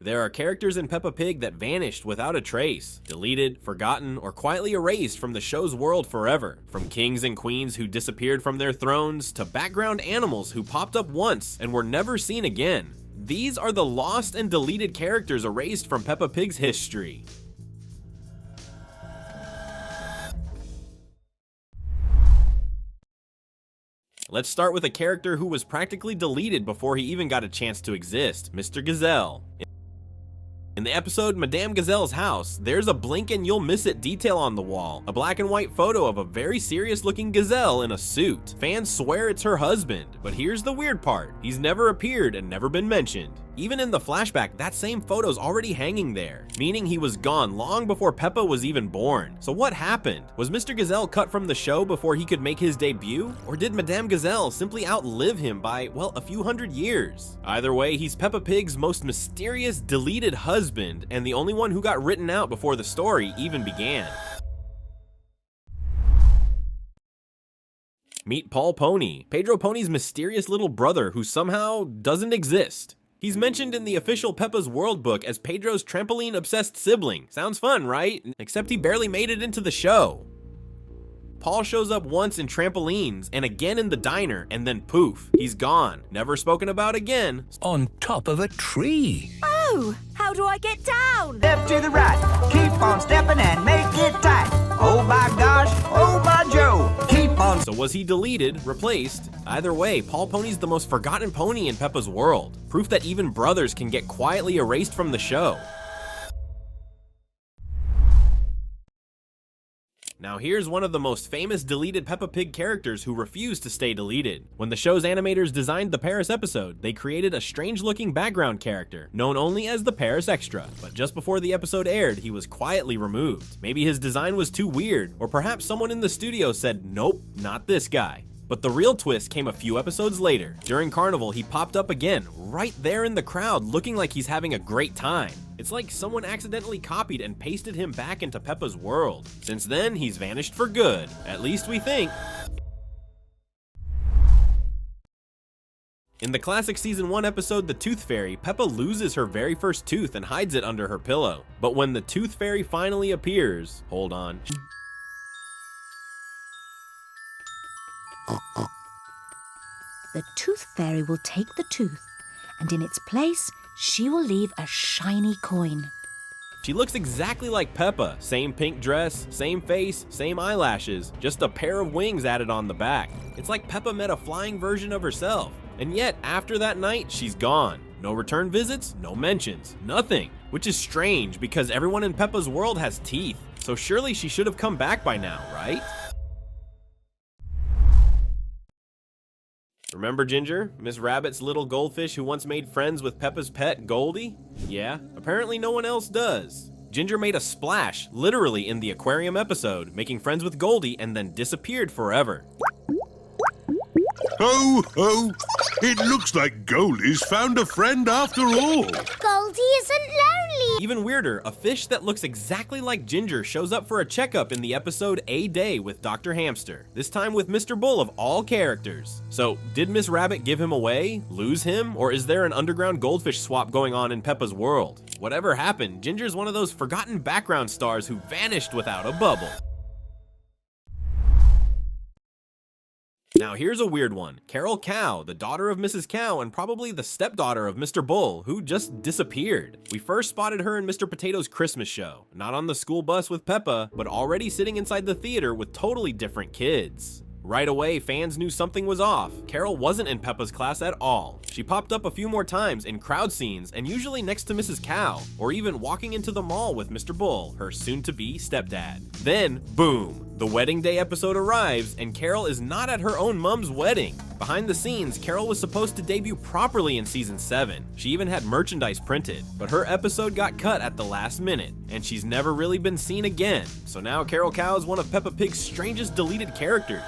There are characters in Peppa Pig that vanished without a trace, deleted, forgotten, or quietly erased from the show's world forever. From kings and queens who disappeared from their thrones, to background animals who popped up once and were never seen again. These are the lost and deleted characters erased from Peppa Pig's history. Let's start with a character who was practically deleted before he even got a chance to exist, Mr. Gazelle. In the episode Madame Gazelle's House, there's a blink and you'll miss it detail on the wall, a black and white photo of a very serious looking gazelle in a suit. Fans swear it's her husband, but here's the weird part, he's never appeared and never been mentioned. Even in the flashback, that same photo's already hanging there, meaning he was gone long before Peppa was even born. So what happened? Was Mr. Gazelle cut from the show before he could make his debut? Or did Madame Gazelle simply outlive him by, well, a few hundred years? Either way, he's Peppa Pig's most mysterious deleted husband, and the only one who got written out before the story even began. Meet Paul Pony, Pedro Pony's mysterious little brother who somehow doesn't exist. He's mentioned in the official Peppa's World book as Pedro's trampoline-obsessed sibling. Sounds fun, right? Except he barely made it into the show. Paul shows up once in trampolines and again in the diner, and then poof, he's gone. Never spoken about again. On top of a tree. Oh, how do I get down? Step to the right, keep on stepping and make it tight. Oh my gosh, oh my Joe, keep on. So was he deleted, replaced? Either way, Paul Pony's the most forgotten pony in Peppa's world. Proof that even brothers can get quietly erased from the show. Now here's one of the most famous deleted Peppa Pig characters who refused to stay deleted. When the show's animators designed the Paris episode, they created a strange-looking background character, known only as the Paris Extra. But just before the episode aired, he was quietly removed. Maybe his design was too weird, or perhaps someone in the studio said, nope, not this guy. But the real twist came a few episodes later. During Carnival, he popped up again, right there in the crowd, looking like he's having a great time. It's like someone accidentally copied and pasted him back into Peppa's world. Since then, he's vanished for good. At least we think. In the classic season 1 episode, The Tooth Fairy, Peppa loses her very first tooth and hides it under her pillow. But when the Tooth Fairy finally appears, hold on. The Tooth Fairy will take the tooth, and in its place, she will leave a shiny coin. She looks exactly like Peppa. Same pink dress, same face, same eyelashes, just a pair of wings added on the back. It's like Peppa met a flying version of herself. And yet, after that night, she's gone. No return visits, no mentions, nothing. Which is strange because everyone in Peppa's world has teeth. So surely she should have come back by now, right? Remember Ginger, Miss Rabbit's little goldfish who once made friends with Peppa's pet, Goldie? Yeah, apparently no one else does. Ginger made a splash, literally in the aquarium episode, making friends with Goldie and then disappeared forever. Ho, ho! It looks like Goldie's found a friend after all. Goldie isn't lonely. Even weirder, a fish that looks exactly like Ginger shows up for a checkup in the episode A Day with Dr. Hamster, this time with Mr. Bull of all characters. So, did Miss Rabbit give him away, lose him, or is there an underground goldfish swap going on in Peppa's world? Whatever happened, Ginger's one of those forgotten background stars who vanished without a bubble. Now here's a weird one. Carol Cow, the daughter of Mrs. Cow and probably the stepdaughter of Mr. Bull, who just disappeared. We first spotted her in Mr. Potato's Christmas show, not on the school bus with Peppa, but already sitting inside the theater with totally different kids. Right away, fans knew something was off. Carol wasn't in Peppa's class at all. She popped up a few more times in crowd scenes and usually next to Mrs. Cow, or even walking into the mall with Mr. Bull, her soon-to-be stepdad. Then, boom! The wedding day episode arrives and Carol is not at her own mom's wedding. Behind the scenes, Carol was supposed to debut properly in season 7. She even had merchandise printed, but her episode got cut at the last minute, and she's never really been seen again. So now Carol Cow is one of Peppa Pig's strangest deleted characters.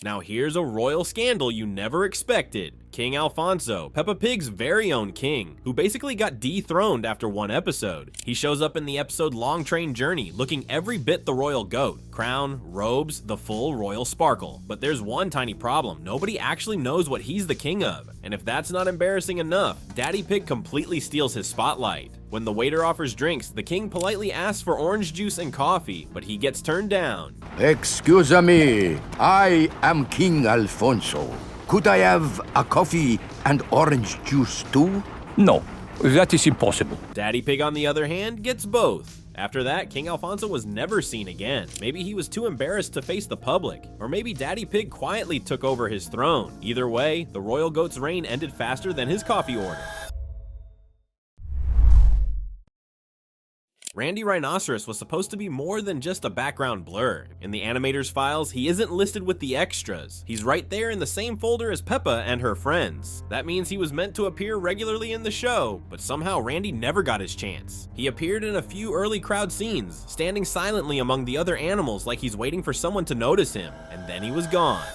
Now here's a royal scandal you never expected. King Alfonso, Peppa Pig's very own king, who basically got dethroned after one episode. He shows up in the episode Long Train Journey, looking every bit the royal goat. Crown, robes, the full royal sparkle. But there's one tiny problem. Nobody actually knows what he's the king of. And if that's not embarrassing enough, Daddy Pig completely steals his spotlight. When the waiter offers drinks, the king politely asks for orange juice and coffee, but he gets turned down. Excuse me, I am King Alfonso. Could I have a coffee and orange juice too? No, that is impossible. Daddy Pig, on the other hand, gets both. After that, King Alfonso was never seen again. Maybe he was too embarrassed to face the public, or maybe Daddy Pig quietly took over his throne. Either way, the royal goat's reign ended faster than his coffee order. Randy Rhinoceros was supposed to be more than just a background blur. In the animator's files, he isn't listed with the extras. He's right there in the same folder as Peppa and her friends. That means he was meant to appear regularly in the show, but somehow Randy never got his chance. He appeared in a few early crowd scenes, standing silently among the other animals like he's waiting for someone to notice him, and then he was gone.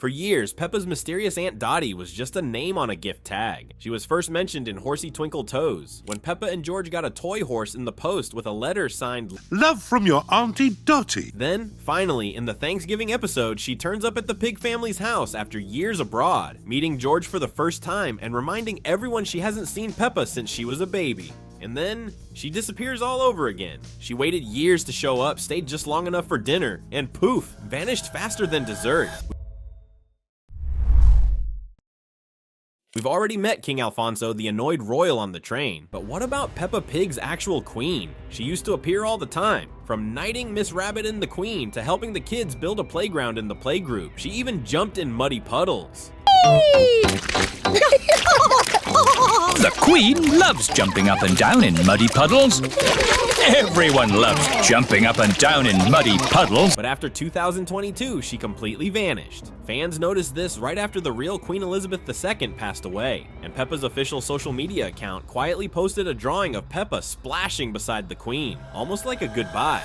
For years, Peppa's mysterious Aunt Dottie was just a name on a gift tag. She was first mentioned in Horsey Twinkle Toes, when Peppa and George got a toy horse in the post with a letter signed, Love from your Auntie Dottie. Then, finally, in the Thanksgiving episode, she turns up at the Pig family's house after years abroad, meeting George for the first time and reminding everyone she hasn't seen Peppa since she was a baby. And then, she disappears all over again. She waited years to show up, stayed just long enough for dinner, and poof, vanished faster than dessert. We've already met King Alfonso, the annoyed royal on the train, but what about Peppa Pig's actual queen? She used to appear all the time, from knighting Miss Rabbit and the Queen to helping the kids build a playground in the playgroup. She even jumped in muddy puddles. The Queen loves jumping up and down in muddy puddles. Everyone loves jumping up and down in muddy puddles. But after 2022, she completely vanished. Fans noticed this right after the real Queen Elizabeth II passed away, and Peppa's official social media account quietly posted a drawing of Peppa splashing beside the Queen, almost like a goodbye.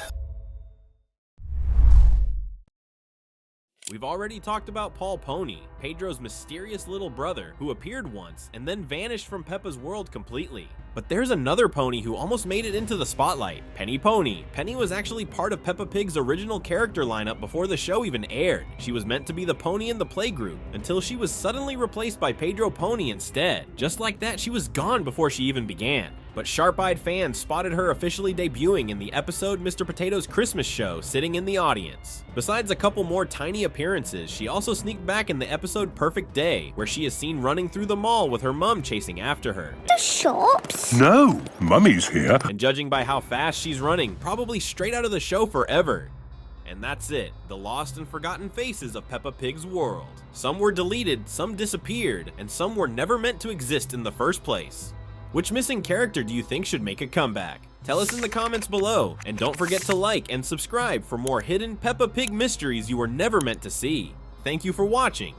We've already talked about Paul Pony, Pedro's mysterious little brother who appeared once and then vanished from Peppa's world completely. But there's another pony who almost made it into the spotlight, Penny Pony. Penny was actually part of Peppa Pig's original character lineup before the show even aired. She was meant to be the pony in the playgroup until she was suddenly replaced by Pedro Pony instead. Just like that, she was gone before she even began. But sharp-eyed fans spotted her officially debuting in the episode Mr. Potato's Christmas Show, sitting in the audience. Besides a couple more tiny appearances, she also sneaked back in the episode Perfect Day, where she is seen running through the mall with her mum chasing after her. The shops? No, Mummy's here. And judging by how fast she's running, probably straight out of the show forever. And that's it, the lost and forgotten faces of Peppa Pig's world. Some were deleted, some disappeared, and some were never meant to exist in the first place. Which missing character do you think should make a comeback? Tell us in the comments below, and don't forget to like and subscribe for more hidden Peppa Pig mysteries you were never meant to see. Thank you for watching.